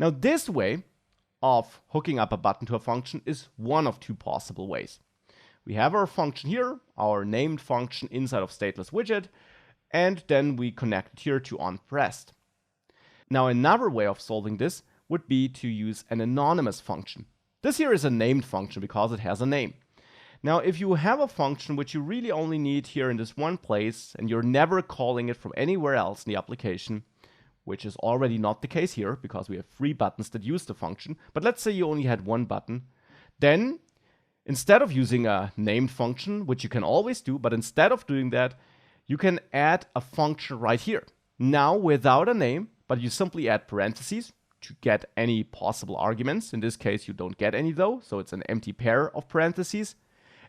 Now this way of hooking up a button to a function is one of two possible ways. We have our function here, our named function inside of stateless widget, and then we connect it here to onPressed. Now another way of solving this would be to use an anonymous function. This here is a named function because it has a name. Now if you have a function which you really only need here in this one place and you're never calling it from anywhere else in the application, which is already not the case here because we have 3 buttons that use the function, but let's say you only had 1 button, then instead of using a named function, which you can always do, but instead of doing that, you can add a function right here. Now without a name, but you simply add parentheses to get any possible arguments. In this case, you don't get any though, so it's an empty pair of parentheses.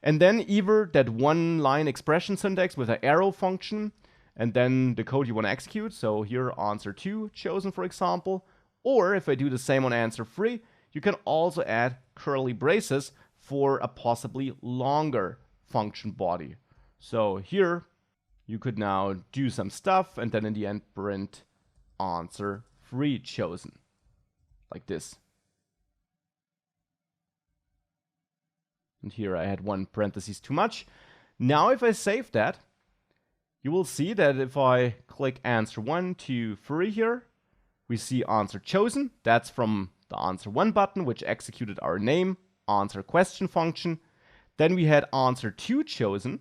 And then either that one line expression syntax with an arrow function, and then the code you want to execute. So here answer 2 chosen, for example. Or if I do the same on answer 3, you can also add curly braces for a possibly longer function body. So here you could now do some stuff and then in the end print answer 3 chosen, like this. And here I had 1 parenthesis too much. Now if I save that, you will see that if I click answer 1, 2, 3 here, we see answer chosen. That's from the answer 1 button, which executed our name answer question function. Then we had answer 2 chosen,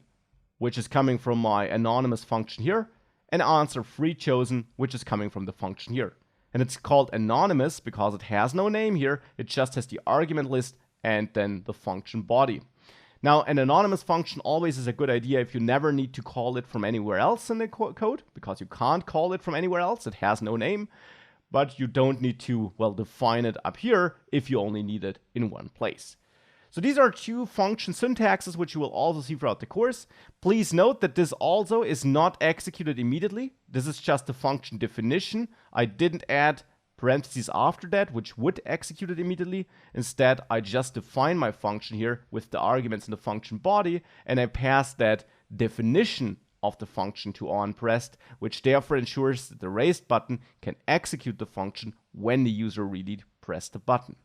which is coming from my anonymous function here, and answer 3 chosen, which is coming from the function here. And it's called anonymous because it has no name here, it just has the argument list and then the function body. Now, an anonymous function always is a good idea if you never need to call it from anywhere else in the code, because you can't call it from anywhere else, it has no name, but you don't need to, well, define it up here if you only need it in one place. So these are 2 function syntaxes which you will also see throughout the course. Please note that this also is not executed immediately. This is just the function definition. I didn't add parentheses after that, which would execute it immediately. Instead, I just define my function here with the arguments in the function body, and I pass that definition of the function to onPressed, which therefore ensures that the raised button can execute the function when the user really pressed the button.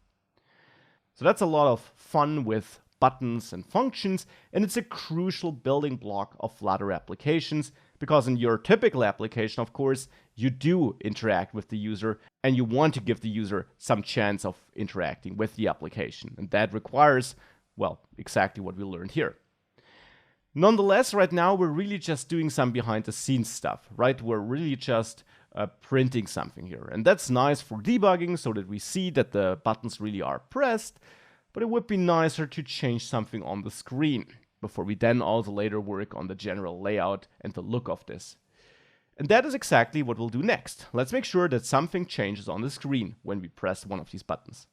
So that's a lot of fun with buttons and functions, and it's a crucial building block of Flutter applications, because in your typical application, of course, you do interact with the user and you want to give the user some chance of interacting with the application. And that requires, well, exactly what we learned here. Nonetheless, right now we're really just doing some behind the scenes stuff, right? We're really just printing something here. And that's nice for debugging so that we see that the buttons really are pressed, but it would be nicer to change something on the screen before we then also later work on the general layout and the look of this. And that is exactly what we'll do next. Let's make sure that something changes on the screen when we press one of these buttons.